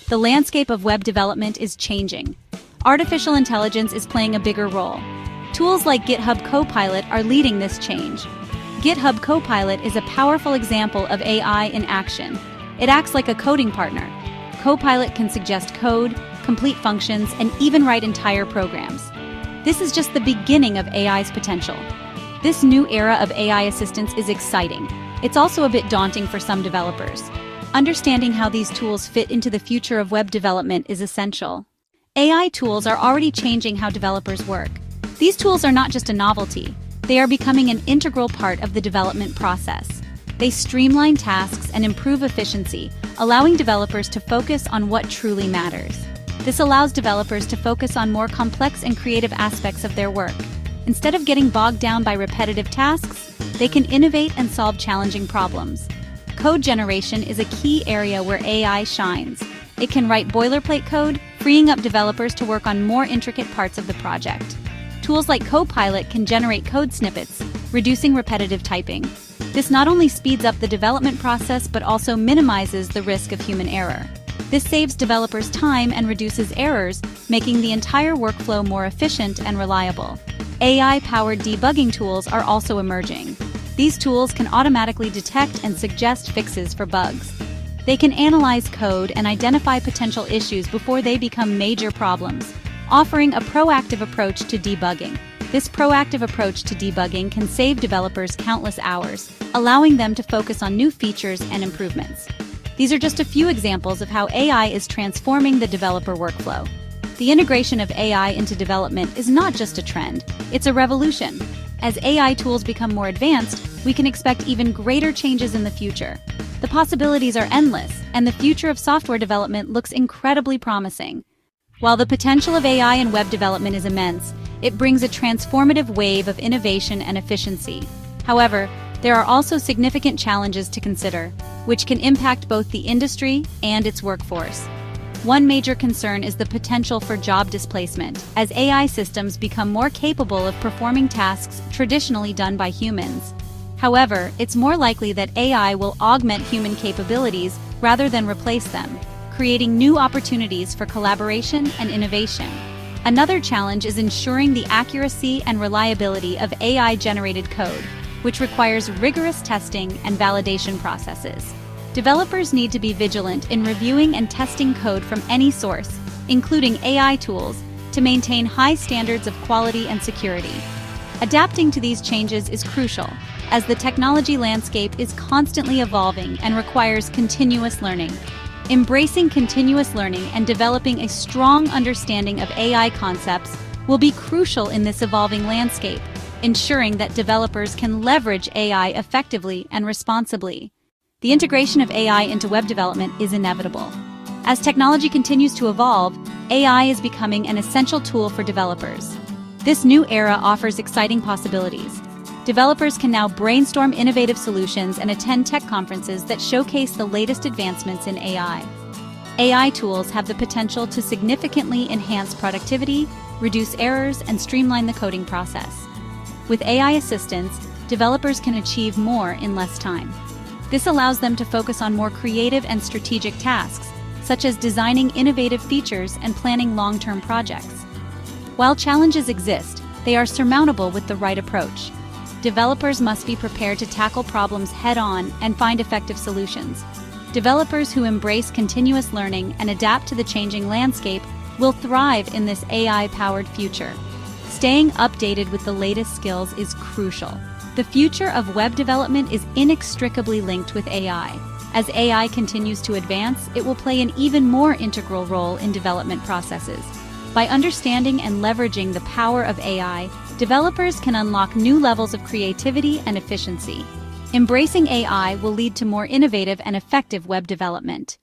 The landscape of web development is changing. Artificial intelligence is playing a bigger role. Tools like GitHub Copilot are leading this change. GitHub Copilot is a powerful example of AI in action. It acts like a coding partner. Copilot can suggest code, complete functions, and even write entire programs. This is just the beginning of AI's potential. This new era of AI assistance is exciting. It's also a bit daunting for some developers. Understanding how these tools fit into the future of web development is essential. AI tools are already changing how developers work. These tools are not just a novelty, they are becoming an integral part of the development process. They streamline tasks and improve efficiency, allowing developers to focus on what truly matters. This allows developers to focus on more complex and creative aspects of their work. Instead of getting bogged down by repetitive tasks, they can innovate and solve challenging problems. Code generation is a key area where AI shines. It can write boilerplate code, freeing up developers to work on more intricate parts of the project. Tools like Copilot can generate code snippets, reducing repetitive typing. This not only speeds up the development process but also minimizes the risk of human error. This saves developers time and reduces errors, making the entire workflow more efficient and reliable. AI-powered debugging tools are also emerging. These tools can automatically detect and suggest fixes for bugs. They can analyze code and identify potential issues before they become major problems, offering a proactive approach to debugging. This proactive approach to debugging can save developers countless hours, allowing them to focus on new features and improvements. These are just a few examples of how AI is transforming the developer workflow. The integration of AI into development is not just a trend, it's a revolution. As AI tools become more advanced, we can expect even greater changes in the future. The possibilities are endless, and the future of software development looks incredibly promising. While the potential of AI in web development is immense, it brings a transformative wave of innovation and efficiency. However, there are also significant challenges to consider, which can impact both the industry and its workforce. One major concern is the potential for job displacement, as AI systems become more capable of performing tasks traditionally done by humans. However, it's more likely that AI will augment human capabilities rather than replace them, creating new opportunities for collaboration and innovation. Another challenge is ensuring the accuracy and reliability of AI-generated code, which requires rigorous testing and validation processes. Developers need to be vigilant in reviewing and testing code from any source, including AI tools, to maintain high standards of quality and security. Adapting to these changes is crucial, as the technology landscape is constantly evolving and requires continuous learning. Embracing continuous learning and developing a strong understanding of AI concepts will be crucial in this evolving landscape, ensuring that developers can leverage AI effectively and responsibly. The integration of AI into web development is inevitable. As technology continues to evolve, AI is becoming an essential tool for developers. This new era offers exciting possibilities. Developers can now brainstorm innovative solutions and attend tech conferences that showcase the latest advancements in AI. AI tools have the potential to significantly enhance productivity, reduce errors, and streamline the coding process. With AI assistance, developers can achieve more in less time. This allows them to focus on more creative and strategic tasks, such as designing innovative features and planning long-term projects. While challenges exist, they are surmountable with the right approach. Developers must be prepared to tackle problems head-on and find effective solutions. Developers who embrace continuous learning and adapt to the changing landscape will thrive in this AI-powered future. Staying updated with the latest skills is crucial. The future of web development is inextricably linked with AI. As AI continues to advance, it will play an even more integral role in development processes. By understanding and leveraging the power of AI, developers can unlock new levels of creativity and efficiency. Embracing AI will lead to more innovative and effective web development.